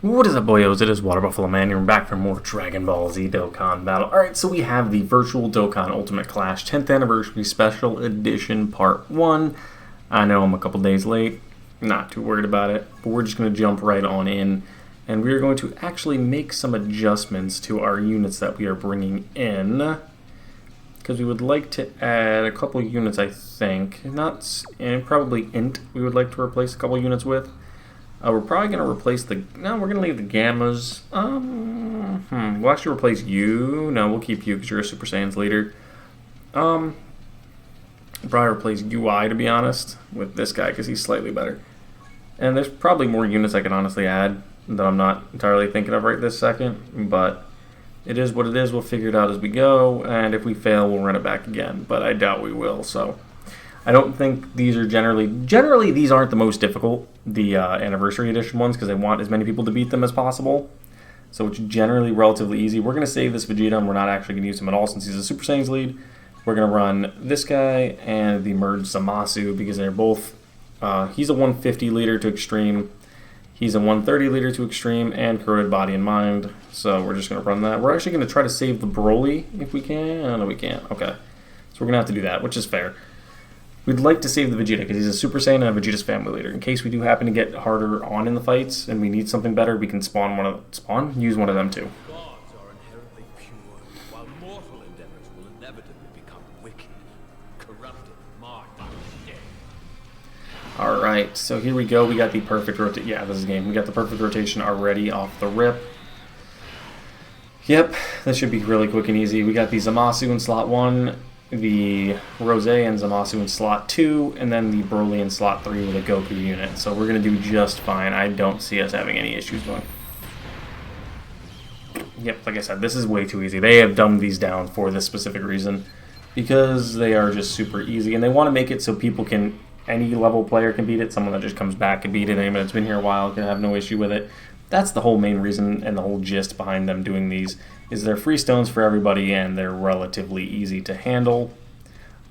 What is up, boyos? It is Water Buffalo Man, and we're back for more Dragon Ball Z Dokkan Battle. Alright, so we have the Virtual Dokkan Ultimate Clash 10th Anniversary Special Edition Part 1. I know I'm a couple days late, not too worried about it, but we're just going to jump right on in, and we are going to actually make some adjustments to our units that we are bringing in, because we would like to add a couple units, I think, and probably Int we would like to replace a couple units with. We're probably going to replace no, we're going to leave the Gammas. We'll actually replace you. No, we'll keep you because you're a Super Saiyan's leader. Probably replace UI, to be honest, with this guy because he's slightly better. And there's probably more units I can honestly add that I'm not entirely thinking of right this second. But it is what it is. We'll figure it out as we go. And if we fail, we'll run it back again. But I doubt we will, so... I don't think these are generally these aren't the most difficult, the Anniversary Edition ones, because they want as many people to beat them as possible. So it's generally relatively easy. We're going to save this Vegeta, and we're not actually going to use him at all since he's a Super Saiyan's lead. We're going to run this guy and the Merged Zamasu because they're both, he's a 150 liter to Extreme, he's a 130 liter to Extreme, and Corroded Body and Mind. So we're just going to run that. We're actually going to try to save the Broly if we can. No, we can't. Okay. So we're going to have to do that, which is fair. We'd like to save the Vegeta because he's a Super Saiyan and a Vegeta's family leader. In case we do happen to get harder on in the fights and we need something better, we can use one of them too. Gods are inherently pure, while mortal endeavors will inevitably become wicked, corrupted, marked by decay. Alright, so here we go. We got the perfect rotation. Yeah, this is a game. We got the perfect rotation already off the rip. Yep, this should be really quick and easy. We got the Zamasu in slot 1. The Rose and Zamasu in slot 2, and then the Broly in slot 3 with a Goku unit. So we're going to do just fine. I don't see us having any issues going. Yep, like I said, this is way too easy. They have dumbed these down for this specific reason because they are just super easy, and they want to make it so people can, any level player can beat it. Someone that just comes back can beat it. Anyone that's been here a while can have no issue with it. That's the whole main reason and the whole gist behind them doing these. Is they're free stones for everybody and they're relatively easy to handle.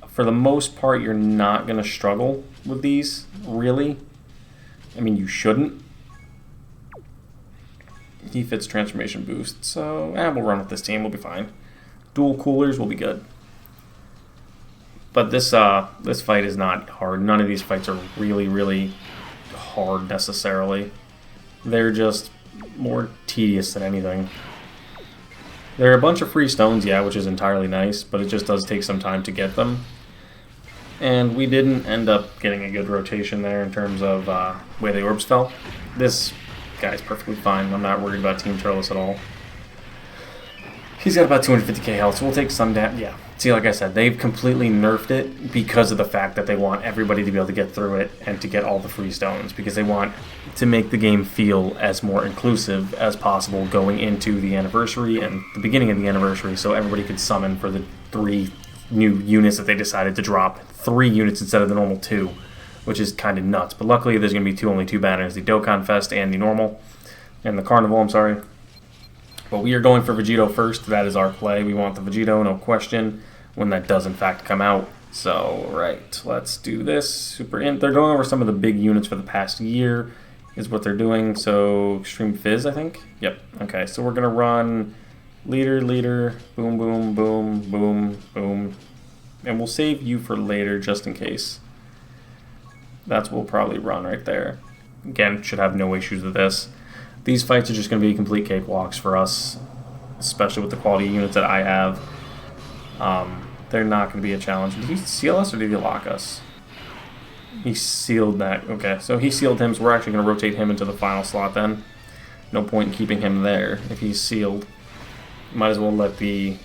For the most part, you're not going to struggle with these, really. I mean, you shouldn't. He fits transformation boost, so we'll run with this team. We'll be fine. Dual coolers will be good. But this fight is not hard. None of these fights are really hard necessarily. They're just more tedious than anything. There are a bunch of free stones, yeah, which is entirely nice, but it just does take some time to get them. And we didn't end up getting a good rotation there in terms of way the orbs fell. This guy's perfectly fine. I'm not worried about Team Turles at all. He's got about 250k health, so we'll take some damage. Yeah, see, like I said, they've completely nerfed it because of the fact that they want everybody to be able to get through it and to get all the free stones, because they want to make the game feel as more inclusive as possible going into the anniversary and the beginning of the anniversary, so everybody could summon for the 3 new units that they decided to drop. 3 units instead of the normal 2, which is kind of nuts. But luckily, there's going to be only 2 banners, the Dokkan Fest and the normal, and the Carnival, I'm sorry. But we are going for Vegito first. That is our play. We want the Vegito, no question, when that does in fact come out. So, right, let's do this. Super Int. They're going over some of the big units for the past year is what they're doing. So, Extreme Fizz, I think. Yep. Okay, so we're going to run leader, boom, boom, boom, boom, boom. And we'll save you for later just in case. That's what we'll probably run right there. Again, should have no issues with this. These fights are just going to be complete cakewalks for us, especially with the quality of units that I have. They're not going to be a challenge. Did he seal us or did he lock us? He sealed that. Okay, so he sealed him, so we're actually going to rotate him into the final slot then. No point in keeping him there if he's sealed. Might as well let the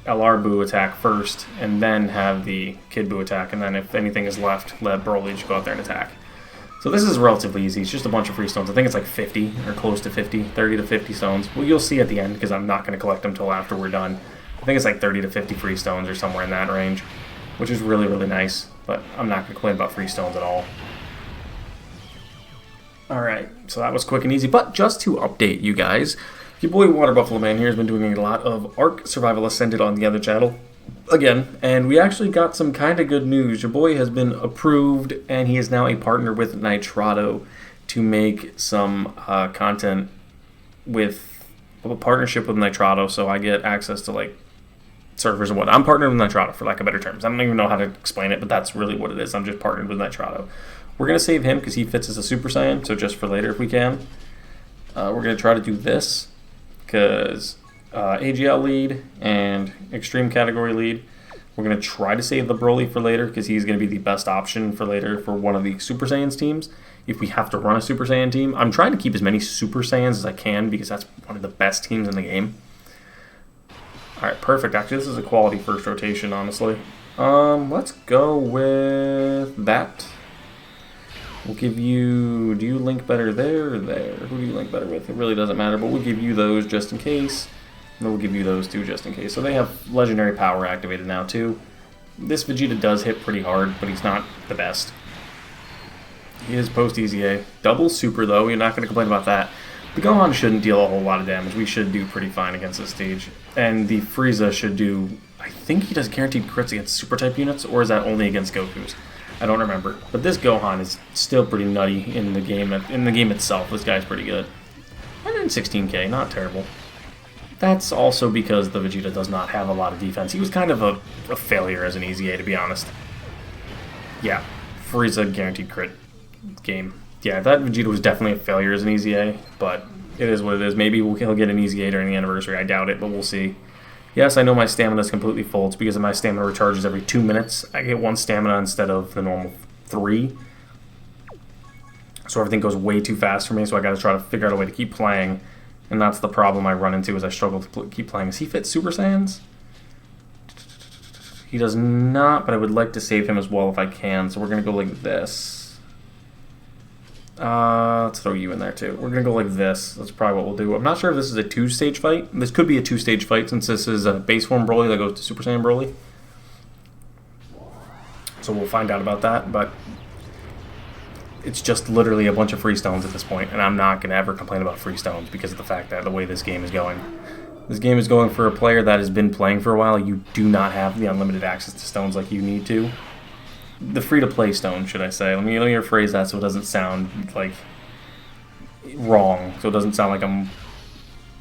LR Boo attack first and then have the Kid Boo attack, and then if anything is left, let Broly just go out there and attack. So this is relatively easy. It's just a bunch of free stones. I think it's like 50 or close to 50, 30 to 50 stones. Well, you'll see at the end because I'm not going to collect them until after we're done. I think it's like 30 to 50 free stones or somewhere in that range, which is really nice, but I'm not going to complain about free stones at all. Alright, so that was quick and easy, but just to update you guys, your boy Water Buffalo Man here has been doing a lot of Ark Survival Ascended on the other channel. Again, and we actually got some kind of good news. Your boy has been approved, and he is now a partner with Nitrado to make some content with a partnership with Nitrado, so I get access to like servers and whatnot. I'm partnered with Nitrado, for lack of better terms. I don't even know how to explain it, but that's really what it is. I'm just partnered with Nitrado. We're going to save him because he fits as a Super Saiyan, so just for later if we can. We're going to try to do this because AGL lead and Extreme category lead. We're going to try to save the Broly for later because he's going to be the best option for later for one of the Super Saiyans teams. If we have to run a Super Saiyan team, I'm trying to keep as many Super Saiyans as I can because that's one of the best teams in the game. Alright, perfect. Actually, this is a quality first rotation, honestly. Let's go with that. We'll give you... Do you link better there or there? Who do you link better with? It really doesn't matter, but we'll give you those just in case. And then we'll give you those too just in case. So they have legendary power activated now too. This Vegeta does hit pretty hard, but he's not the best. He is post-EZA. Double super though, you're not going to complain about that. The Gohan shouldn't deal a whole lot of damage. We should do pretty fine against this stage. And the Frieza should do... I think he does guaranteed crits against super type units, or is that only against Goku's? I don't remember. But this Gohan is still pretty nutty in the game. In the game itself, this guy's pretty good. 116k, not terrible. That's also because the Vegeta does not have a lot of defense. He was kind of a failure as an EZA, to be honest. Yeah, Frieza guaranteed crit game. Yeah, that Vegeta was definitely a failure as an EZA, but it is what it is. Maybe he'll get an EZA during the anniversary. I doubt it, but we'll see. Yes, I know my stamina is completely full. It's because my stamina recharges every 2 minutes. I get 1 stamina instead of the normal 3. So everything goes way too fast for me, so I gotta try to figure out a way to keep playing. And that's the problem I run into as I struggle to keep playing. Does he fit Super Saiyans? He does not, but I would like to save him as well if I can. So we're gonna go like this. Let's throw you in there too. We're gonna go like this. That's probably what we'll do. I'm not sure if this is a 2-stage fight. This could be a 2-stage fight since this is a base form Broly that goes to Super Saiyan Broly. So we'll find out about that, but it's just literally a bunch of free stones at this point, and I'm not gonna ever complain about free stones because of the fact that the way this game is going. This game is going for a player that has been playing for a while. You do not have the unlimited access to stones like you need to. The free-to-play stone, should I say. Let me rephrase that so it doesn't sound like wrong. So it doesn't sound like I'm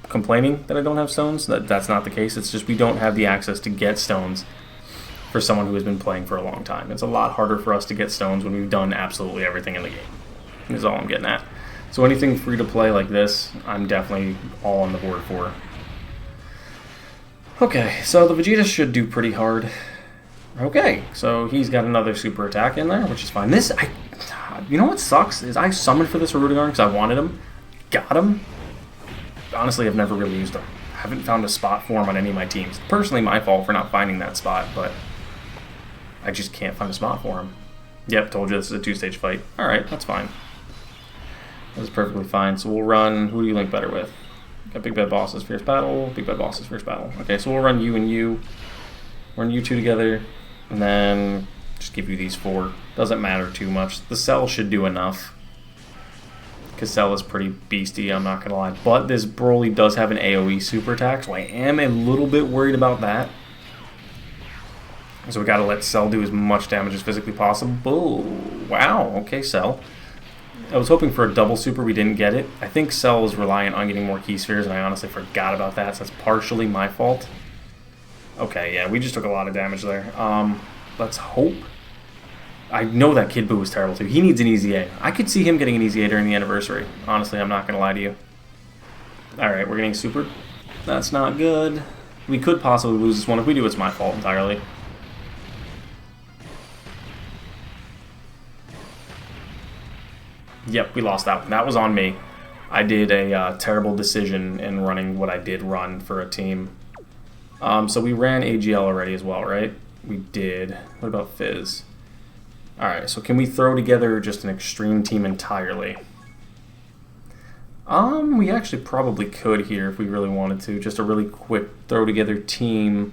complaining that I don't have stones. That's not the case. It's just we don't have the access to get stones for someone who has been playing for a long time. It's a lot harder for us to get stones when we've done absolutely everything in the game. Is all I'm getting at. So anything free-to-play like this, I'm definitely all on the board for. Okay, so the Vegeta should do pretty hard. Okay, so he's got another super attack in there, which is fine. You know what sucks is I summoned for this Rudigarn because I wanted him, got him. Honestly, I've never really used him. I haven't found a spot for him on any of my teams. Personally, my fault for not finding that spot, but I just can't find a spot for him. Yep, told you this is a 2-stage fight. All right, that's fine. That's perfectly fine. So we'll run. Who do you link better with? Got Big Bad Boss's Fierce Battle. Big Bad Boss's Fierce Battle. Okay, so we'll run you and you. Run you two together. And then just give you these 4. Doesn't matter too much. The Cell should do enough. Because Cell is pretty beastie, I'm not going to lie. But this Broly does have an AoE super attack, so I am a little bit worried about that. So we got to let Cell do as much damage as physically possible. Wow, okay, Cell. I was hoping for a double super, we didn't get it. I think Cell is reliant on getting more key spheres, and I honestly forgot about that, so that's partially my fault. Okay, yeah, we just took a lot of damage there. Let's hope. I know that Kid Buu is terrible too. He needs an EZA. I could see him getting an EZA during the anniversary. Honestly, I'm not going to lie to you. Alright, we're getting super. That's not good. We could possibly lose this one. If we do, it's my fault entirely. Yep, we lost that one. That was on me. I did a terrible decision in running what I did run for a team. So we ran AGL already as well, right? We did. What about Fizz? Alright, so can we throw together just an extreme team entirely? We actually probably could here if we really wanted to. Just a really quick throw together team.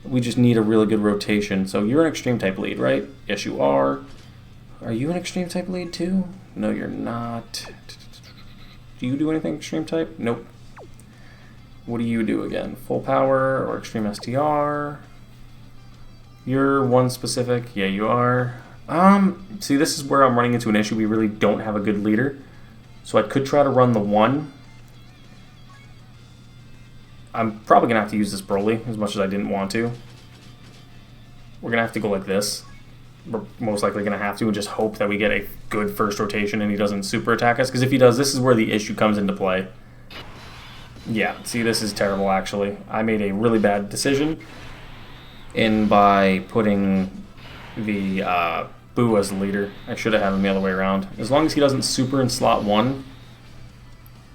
We just need a really good rotation. So you're an extreme type lead, right? Yes, you are. Are you an extreme type lead too? No, you're not. Do you do anything extreme type? Nope. What do you do again? Full power or extreme STR? You're one specific. Yeah, you are. See, this is where I'm running into an issue. We really don't have a good leader. So I could try to run the 1 I'm probably going to have to use this Broly as much as I didn't want to. We're going to have to go like this. We're most likely going to have to and just hope that we get a good first rotation and he doesn't super attack us. Because if he does, this is where the issue comes into play. Yeah, see, this is terrible, actually. I made a really bad decision by putting the Boo as the leader. I should have had him the other way around. As long as he doesn't super in slot 1,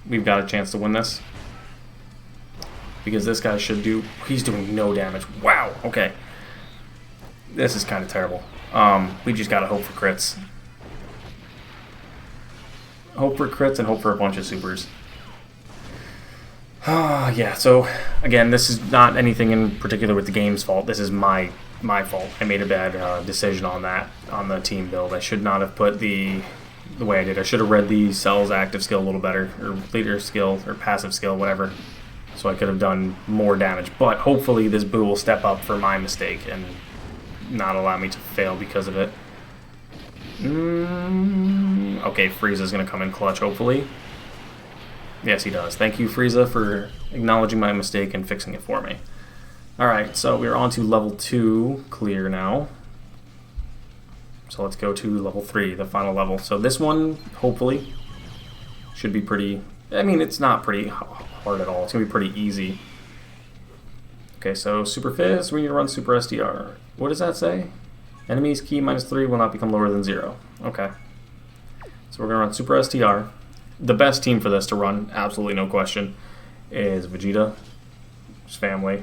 we've got a chance to win this. Because this guy should do... He's doing no damage. Wow, okay. This is kind of terrible. We just gotta hope for crits. Hope for crits and hope for a bunch of supers. Yeah, so again, this is not anything in particular with the game's fault. This is my fault. I made a bad decision on that, on the team build. I should not have put the way I did. I should have read the Cell's active skill a little better, or leader skill, or passive skill, whatever. So I could have done more damage. But hopefully this Boo will step up for my mistake and not allow me to fail because of it. Okay, Frieza's going to come in clutch, hopefully. Yes, he does. Thank you, Frieza, for acknowledging my mistake and fixing it for me. Alright, so we're on to level 2 clear now. So let's go to level 3, the final level. So this one, hopefully, should be pretty... I mean, it's not pretty hard at all. It's going to be pretty easy. Okay, so Super Fizz, we need to run Super SDR. What does that say? Enemies key -3 will not become lower than 0. Okay. So we're going to run Super SDR. The best team for this to run, absolutely no question, is Vegeta, his family,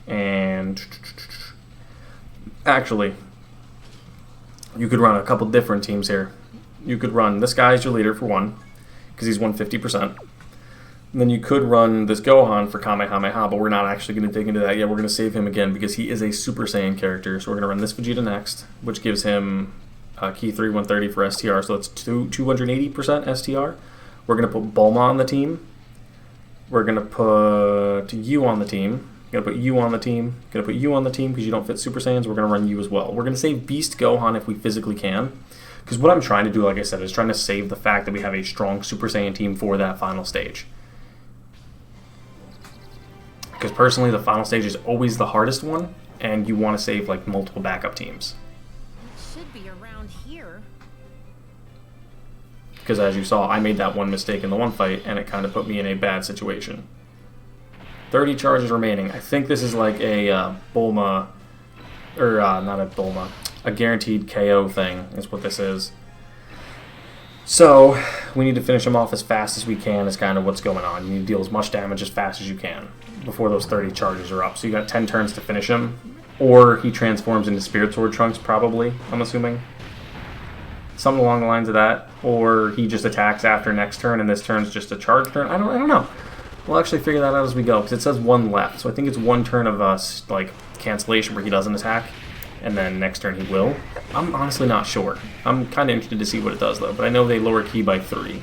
and actually, you could run a couple different teams here. You could run this guy as your leader for one, because he's 150%. And then you could run this Gohan for Kamehameha, but we're not actually going to dig into that yet. We're going to save him again because he is a Super Saiyan character. So we're going to run this Vegeta next, which gives him Key 3 130 for STR, so that's 280% STR. We're going to put Bulma on the team. We're going to put you on the team. Going to put you on the team. Going to put you on the team because you don't fit Super Saiyans. We're going to run you as well. We're going to save Beast Gohan if we physically can. Because what I'm trying to do, like I said, is trying to save the fact that we have a strong Super Saiyan team for that final stage. Because personally, the final stage is always the hardest one, and you want to save like multiple backup teams. It should be around here. Because as you saw, I made that one mistake in the one fight, and it kind of put me in a bad situation. 30 charges remaining. I think this is like a Bulma, or not a Bulma, a guaranteed KO thing is what this is. So, we need to finish him off as fast as we can is kind of what's going on. You need to deal as much damage as fast as you can before those 30 charges are up. So you got 10 turns to finish him, or he transforms into Spirit Sword Trunks probably, I'm assuming. Something along the lines of that, or he just attacks after next turn and this turn's just a charge turn. I don't know. We'll actually figure that out as we go, because it says one left. So I think it's one turn of like cancellation where he doesn't attack, and then next turn he will. I'm honestly not sure. I'm kind of interested to see what it does, though, but I know they lower key by 3.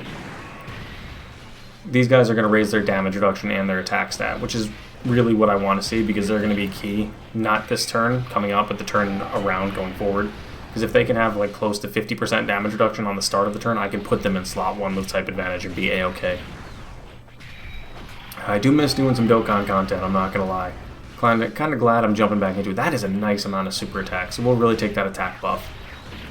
These guys are going to raise their damage reduction and their attack stat, which is really what I want to see, because they're going to be key, not this turn coming up, but the turn around going forward. Because if they can have like close to 50% damage reduction on the start of the turn, I can put them in slot 1 with type advantage and be A-okay. I do miss doing some Dokkan content, I'm not going to lie. Kind of glad I'm jumping back into it. That is a nice amount of super attack, so we'll really take that attack buff.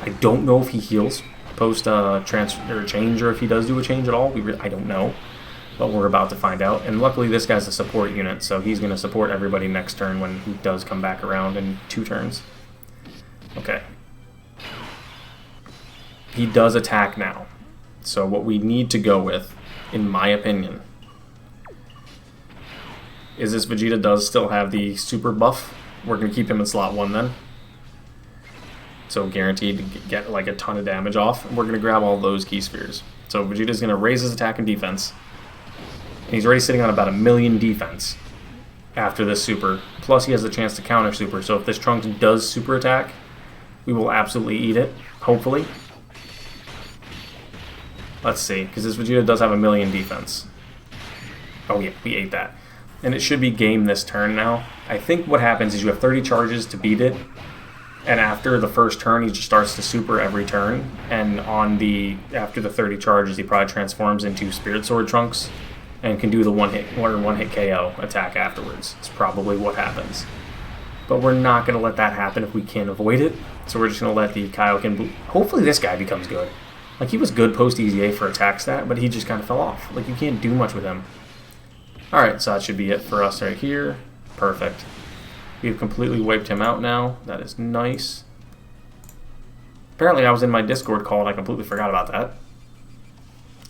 I don't know if he heals post transfer or change, or if he does do a change at all. I don't know, but we're about to find out. And luckily this guy's a support unit, so he's going to support everybody next turn when he does come back around in 2 turns. Okay. He does attack now. So what we need to go with, in my opinion, is this Vegeta does still have the super buff. We're going to keep him in slot 1 then. So guaranteed to get like a ton of damage off. And we're going to grab all those key spheres. So Vegeta's going to raise his attack and defense. And he's already sitting on about 1,000,000 defense after this super. Plus he has the chance to counter super. So if this Trunks does super attack, we will absolutely eat it. Hopefully. Let's see. Because this Vegeta does have 1,000,000 defense. Oh yeah, we ate that. And it should be game this turn now. I think what happens is you have 30 charges to beat it, and after the first turn he just starts to super every turn, and after the 30 charges he probably transforms into Spirit Sword Trunks, and can do the one hit KO attack afterwards. It's probably what happens. But we're not going to let that happen if we can avoid it. So we're just going to let the Kaioken... Hopefully this guy becomes good. Like, he was good post-EZA for attack stat, but he just kind of fell off. Like, you can't do much with him. Alright, so that should be it for us right here. Perfect. We've completely wiped him out now. That is nice. Apparently I was in my Discord call and I completely forgot about that.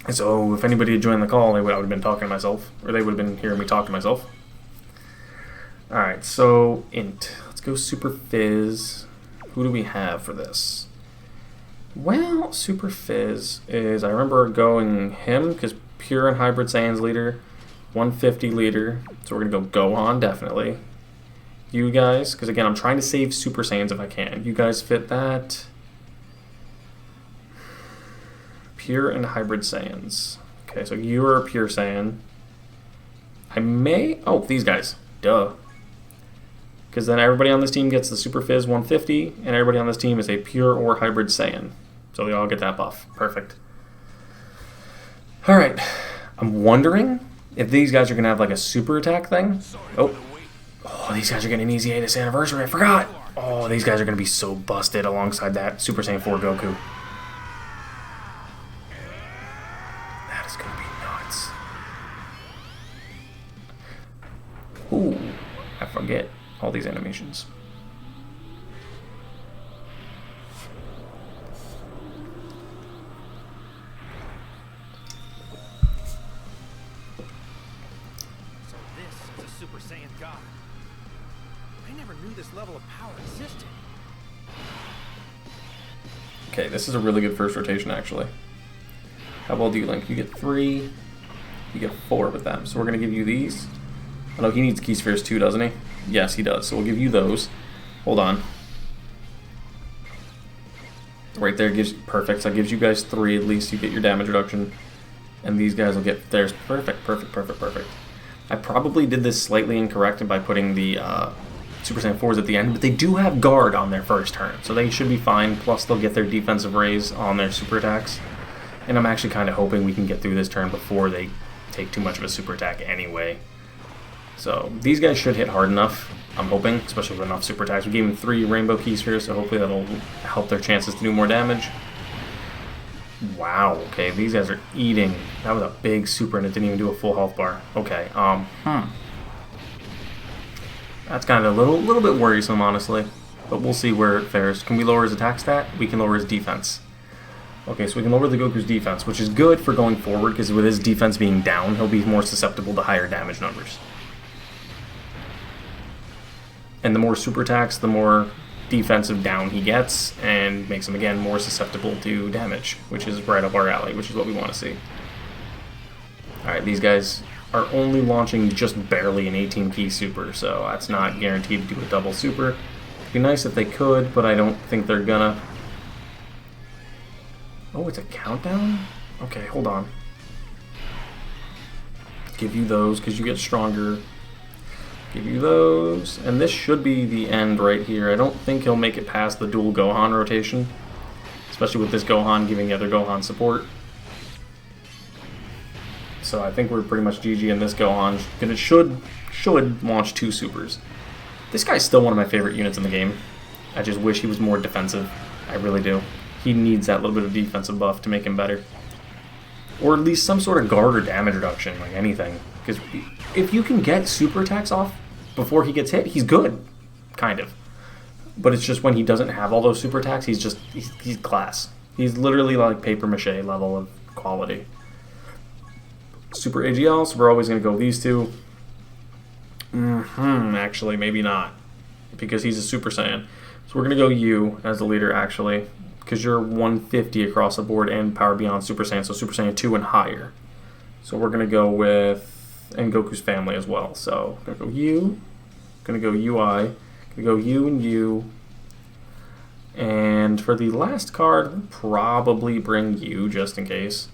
And so if anybody had joined the call, I would have been talking to myself. Or they would have been hearing me talk to myself. Alright, so Int. Let's go Super Fizz. Who do we have for this? Well, Super Fizz is... I remember going him, because Pure and Hybrid Saiyan's leader. 150 leader. So we're going to go Gohan, definitely. You guys, because again, I'm trying to save Super Saiyans if I can. You guys fit that. Pure and Hybrid Saiyans. Okay, so you are a Pure Saiyan. I may... Oh, these guys. Duh. Because then everybody on this team gets the Super Fizz 150, and everybody on this team is a Pure or Hybrid Saiyan. So they all get that buff. Perfect. Alright. I'm wondering if these guys are going to have like a super attack thing. Oh, these guys are getting an easy A this anniversary. I forgot. Oh, these guys are going to be so busted alongside that Super Saiyan 4 Goku. That is going to be nuts. Ooh, I forget all these animations. So this is a Super Saiyan God. I never knew this level of power existed. Okay, this is a really good first rotation, actually. How well do you link? You get 3, you get 4 with them. So we're going to give you these. Oh no, he needs Key Spheres too, doesn't he? Yes, he does. So we'll give you those. Hold on. Right there gives... Perfect. So that gives you guys 3 at least. You get your damage reduction. And these guys will get theirs. Perfect, perfect, perfect, perfect. I probably did this slightly incorrect by putting the Super Saiyan 4s at the end, but they do have guard on their first turn, so they should be fine. Plus they'll get their defensive raise on their super attacks. And I'm actually kind of hoping we can get through this turn before they take too much of a super attack anyway. So these guys should hit hard enough, I'm hoping, especially with enough super attacks. We gave them 3 rainbow Key Spheres, so hopefully that'll help their chances to do more damage. Wow, okay, these guys are eating. That was a big super and it didn't even do a full health bar. Okay, That's kind of a little bit worrisome, honestly. But we'll see where it fares. Can we lower his attack stat? We can lower his defense. Okay, so we can lower the Goku's defense, which is good for going forward, because with his defense being down, he'll be more susceptible to higher damage numbers. And the more super attacks, the more defensive down he gets, and makes him, again, more susceptible to damage, which is right up our alley, which is what we want to see. Alright, these guys are only launching just barely an 18 key super, so that's not guaranteed to do a double super. It'd be nice if they could, but I don't think they're gonna. Oh, it's a countdown? Okay, hold on. Give you those, because you get stronger. Give you those, and this should be the end right here. I don't think he'll make it past the dual Gohan rotation, especially with this Gohan giving the other Gohan support. So I think we're pretty much GG in this Gohan, and it should launch 2 supers. This guy's still one of my favorite units in the game. I just wish he was more defensive. I really do. He needs that little bit of defensive buff to make him better. Or at least some sort of guard or damage reduction, like anything. Because if you can get super attacks off before he gets hit, he's good. Kind of. But it's just when he doesn't have all those super attacks, he's class. He's literally like paper mache level of quality. Super AGL, so we're always going to go these two. Actually, maybe not. Because he's a Super Saiyan. So we're going to go you as the leader, actually. Because you're 150 across the board and Power Beyond Super Saiyan, so Super Saiyan 2 and higher. So we're going to go with... And Goku's family as well. So, going to go you. Going to go UI. Going to go you and you. And for the last card, probably bring you, just in case.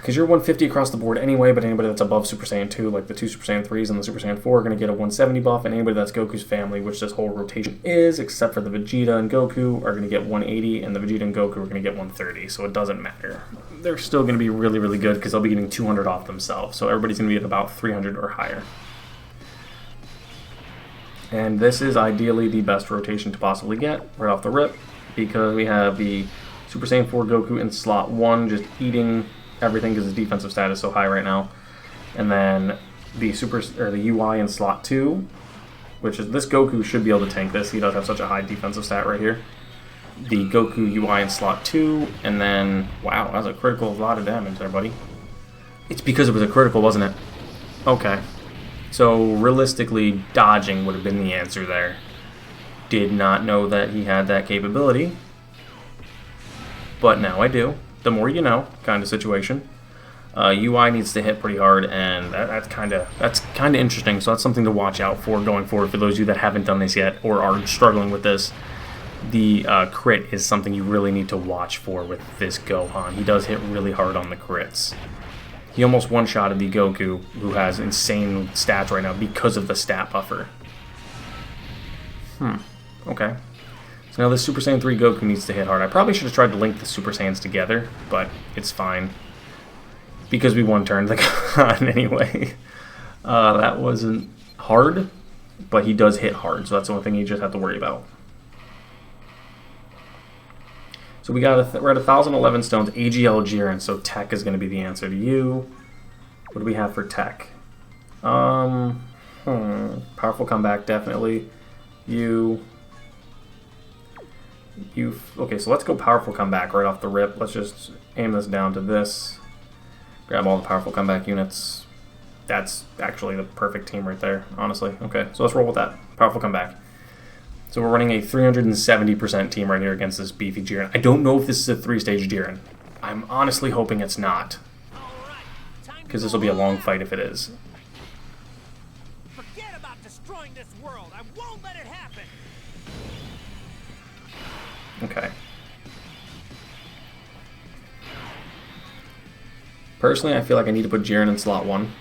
because you're 150 across the board anyway, but anybody that's above Super Saiyan 2, like the 2 Super Saiyan 3s and the Super Saiyan 4, are going to get a 170 buff, and anybody that's Goku's family, which this whole rotation is, except for the Vegeta and Goku, are going to get 180, and the Vegeta and Goku are going to get 130, so it doesn't matter. They're still going to be really, really good, because they'll be getting 200 off themselves, so everybody's going to be at about 300 or higher. And this is ideally the best rotation to possibly get, right off the rip, because we have the Super Saiyan 4 Goku in slot 1, just eating everything because his defensive stat is so high right now. And then the UI in slot 2, which is this Goku should be able to tank this. He does have such a high defensive stat right here. The Goku UI in slot 2, and then, wow, that was a critical, a lot of damage there, buddy. It's because it was a critical, wasn't it? Okay. So realistically, dodging would have been the answer there. Did not know that he had that capability. But now I do. The more you know, kind of situation. UI needs to hit pretty hard, and that's kind of interesting. So that's something to watch out for going forward. For those of you that haven't done this yet or are struggling with this, the crit is something you really need to watch for with this Gohan. He does hit really hard on the crits. He almost one-shotted the Goku, who has insane stats right now because of the stat buffer. Okay. So now the Super Saiyan 3 Goku needs to hit hard. I probably should have tried to link the Super Saiyans together, but it's fine. Because we one-turned the Gohan anyway. That wasn't hard, but he does hit hard, so that's the only thing you just have to worry about. So we're at 1,011 stones, AGL Jiren, so Tech is going to be the answer to you. What do we have for Tech? Powerful comeback, definitely. Okay, so let's go powerful comeback right off the rip. Let's just aim this down to this. Grab all the powerful comeback units. That's actually the perfect team right there, honestly. Okay, so let's roll with that. Powerful comeback. So we're running a 370% team right here against this beefy Jiren. I don't know if this is a 3-stage Jiren. I'm honestly hoping it's not. Because this will be a long fight if it is. Forget about destroying this world. I won't let it happen. Okay. Personally, I feel like I need to put Jiren in slot 1.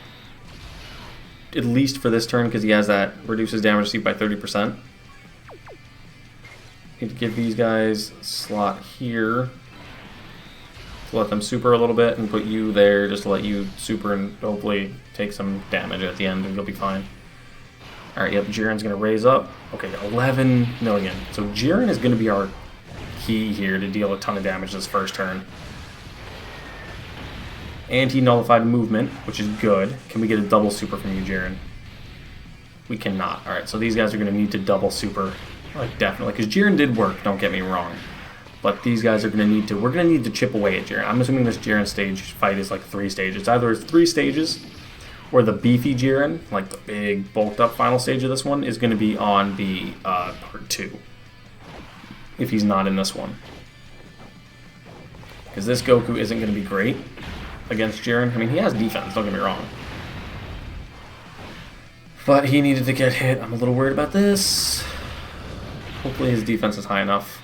At least for this turn, because he has that reduces damage received by 30%. Need to give these guys slot here to let them super a little bit, and put you there just to let you super and hopefully take some damage at the end, and you'll be fine. Alright, yep, Jiren's going to raise up. Okay, 11 million. So Jiren is going to be our key here to deal a ton of damage this first turn. And he nullified movement, which is good. Can we get a double super from you, Jiren? We cannot. Alright, so these guys are going to need to double super. Like, definitely. Because Jiren did work, don't get me wrong. But these guys are going to need to... We're going to need to chip away at Jiren. I'm assuming this Jiren stage fight is like 3 stages. Either it's 3 stages, or the beefy Jiren, like the big, bulked-up final stage of this one, is going to be on the part 2. If he's not in this one. Because this Goku isn't going to be great against Jiren. I mean, he has defense, don't get me wrong. But he needed to get hit. I'm a little worried about this. Hopefully his defense is high enough.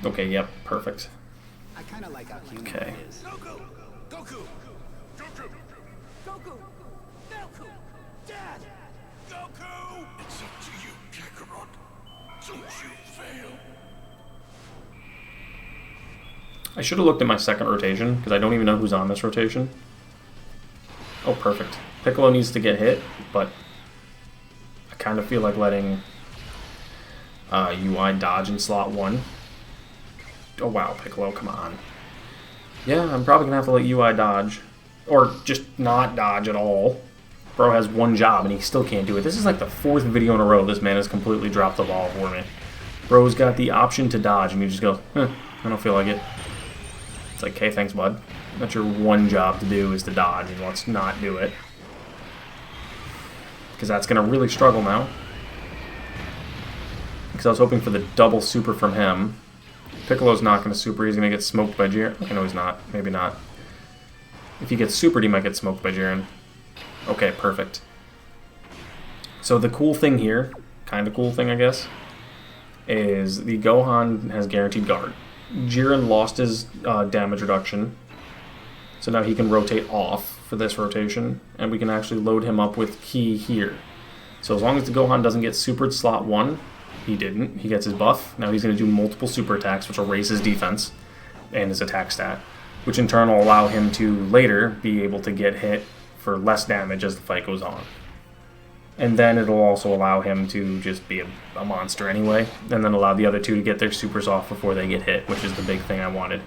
Okay, yep, perfect. I kind of like how human Okay. it is. Goku! Goku! Goku! Goku! Goku! Dad! Goku! It's up to you, Kakarot. Don't you fail. I should have looked at my second rotation, because I don't even know who's on this rotation. Oh, perfect. Piccolo needs to get hit, but I kind of feel like letting UI dodge in slot 1. Oh, wow, Piccolo, come on. Yeah, I'm probably going to have to let UI dodge. Or just not dodge at all. Bro has one job, and he still can't do it. This is like the 4th video in a row this man has completely dropped the ball for me. Bro's got the option to dodge, and he just goes, I don't feel like it. It's like, okay, thanks, bud. That's your one job to do, is to dodge, and let's not do it. Because that's going to really struggle now. Because I was hoping for the double super from him. Piccolo's not going to super. He's going to get smoked by Jiren. Okay, no, he's not. Maybe not. If he gets supered, he might get smoked by Jiren. Okay, perfect. So the cool thing here, kind of cool thing, I guess, is the Gohan has guaranteed guard. Jiren lost his damage reduction. So now he can rotate off for this rotation. And we can actually load him up with Ki here. So as long as the Gohan doesn't get supered slot 1, he didn't. He gets his buff. Now he's going to do multiple super attacks, which will raise his defense and his attack stat, which in turn will allow him to later be able to get hit for less damage as the fight goes on. And then it'll also allow him to just be a monster anyway, and then allow the other two to get their supers off before they get hit, which is the big thing I wanted.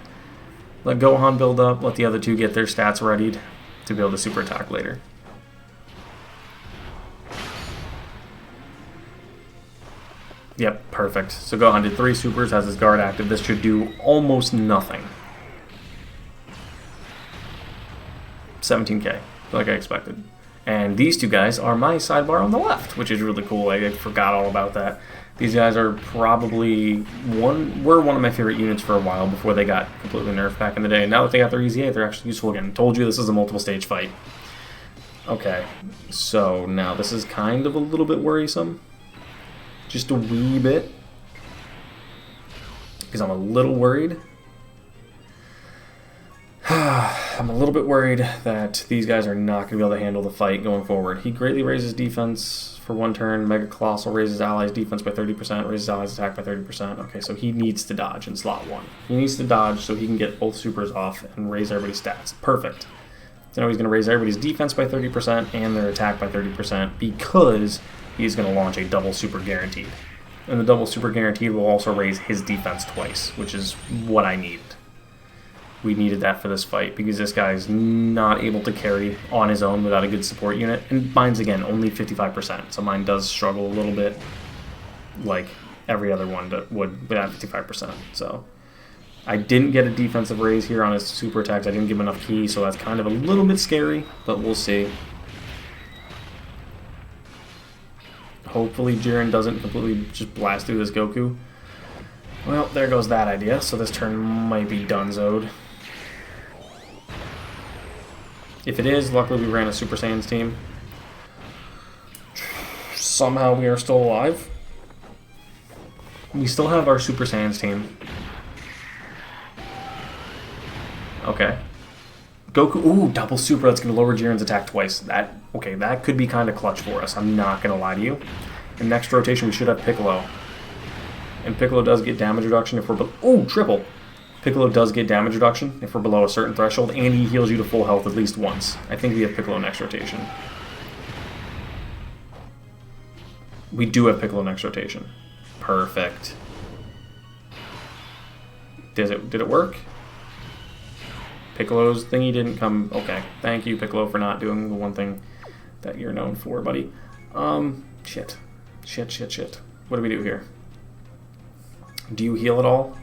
Let Gohan build up, let the other two get their stats readied to be able to super attack later. Yep, perfect. So Gohan did 3 supers, has his guard active. This should do almost nothing. 17k, like I expected. And these two guys are my sidebar on the left, which is really cool. I forgot all about that. These guys are probably were one of my favorite units for a while before they got completely nerfed back in the day. And now that they got their Easy 8, they're actually useful again. Told you this is a multiple stage fight. Okay, so now this is kind of a little bit worrisome. Just a wee bit. Because I'm a little worried. I'm a little bit worried that these guys are not going to be able to handle the fight going forward. He greatly raises defense for 1 turn. Mega Colossal raises allies' defense by 30%, raises allies' attack by 30%. Okay, so he needs to dodge in slot 1. He needs to dodge so he can get both supers off and raise everybody's stats. Perfect. So now he's going to raise everybody's defense by 30% and their attack by 30% because he's going to launch a double super guaranteed. And the double super guaranteed will also raise his defense twice, which is what I needed. We needed that for this fight because this guy is not able to carry on his own without a good support unit. And mine's, again, only 55%, so mine does struggle a little bit like every other one would without 55%. So I didn't get a defensive raise here on his super attacks. I didn't give him enough Ki, so that's kind of a little bit scary, but we'll see. Hopefully Jiren doesn't completely just blast through this Goku. Well, there goes that idea, so this turn might be donezoed. If it is, luckily we ran a Super Saiyans team. Somehow we are still alive. We still have our Super Saiyans team. Okay. Goku, ooh, double super, that's going to lower Jiren's attack twice. Okay, that could be kind of clutch for us, I'm not going to lie to you. In next rotation we should have Piccolo. And Piccolo does get damage reduction if we're ooh, triple! Piccolo does get damage reduction if we're below a certain threshold, and he heals you to full health at least once. I think we have Piccolo next rotation. We do have Piccolo next rotation. Perfect. Did it work? Piccolo's thingy didn't come. Okay, thank you, Piccolo, for not doing the one thing that you're known for, buddy. Shit. What do we do here? Do you heal at all?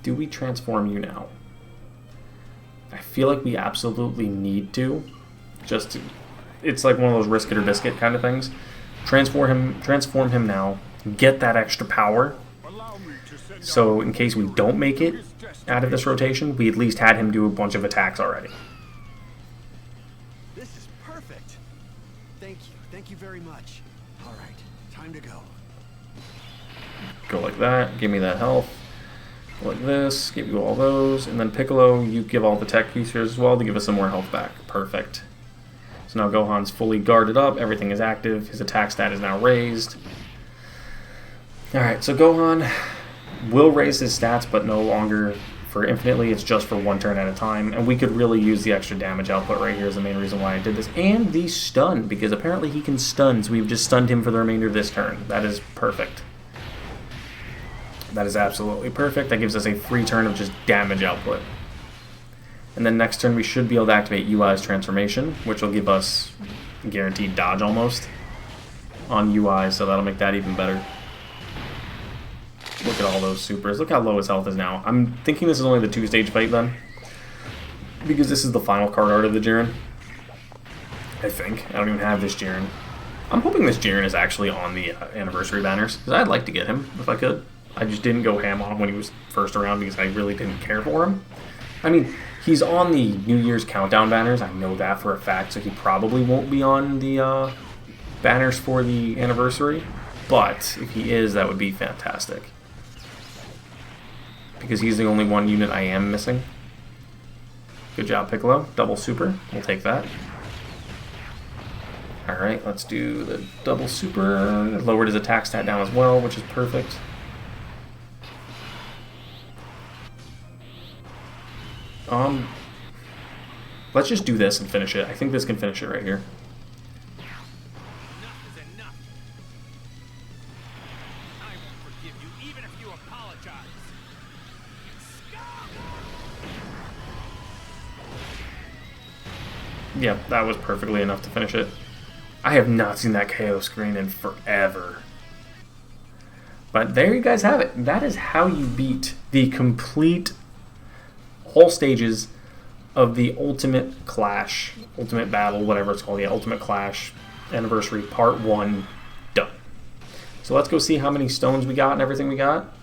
Do we transform you now? I feel like we absolutely need to. It's like one of those risk it or biscuit kind of things. Transform him now. Get that extra power. So in case we don't make it out of this rotation, we at least had him do a bunch of attacks already. This is perfect. Thank you very much. All right, time to go. Go like that. Give me that health. Go like this. Give you all those. And then Piccolo, you give all the tech pieces as well to give us some more health back. Perfect. So now Gohan's fully guarded up. Everything is active. His attack stat is now raised. Alright, so Gohan will raise his stats, but no longer for infinitely. It's just for 1 turn at a time. And we could really use the extra damage output right here is the main reason why I did this. And the stun, because apparently he can stun, so we've just stunned him for the remainder of this turn. That is perfect. That is absolutely perfect. That gives us a free turn of just damage output. And then next turn we should be able to activate UI's transformation, which will give us guaranteed dodge almost on UI, so that'll make that even better. Look at all those supers. Look how low his health is now. I'm thinking this is only the 2-stage fight then, because this is the final card art of the Jiren. I think. I don't even have this Jiren. I'm hoping this Jiren is actually on the anniversary banners, because I'd like to get him if I could. I just didn't go ham on him when he was first around because I really didn't care for him. I mean, He's on the New Year's countdown banners. I know that for a fact, so he probably won't be on the banners for the anniversary. But if he is, that would be fantastic. Because he's the only one unit I am missing. Good job, Piccolo. Double super. We'll take that. Alright, let's do the double super. Lowered his attack stat down as well, which is perfect. Let's just do this and finish it. I think this can finish it right here. Enough is enough. I won't forgive you, even if you apologize. Yeah, that was perfectly enough to finish it. I have not seen that KO screen in forever. But there you guys have it. That is how you beat the complete whole stages of the Ultimate Clash, Ultimate Battle, whatever it's called, the Ultimate Clash Anniversary Part 1 done. So let's go see how many stones we got and everything we got.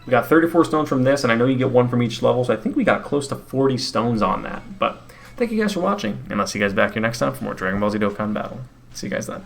We got 34 stones from this, and I know you get one from each level, so I think we got close to 40 stones on that. But thank you guys for watching, and I'll see you guys back here next time for more Dragon Ball Z Dokkan Battle. See you guys then.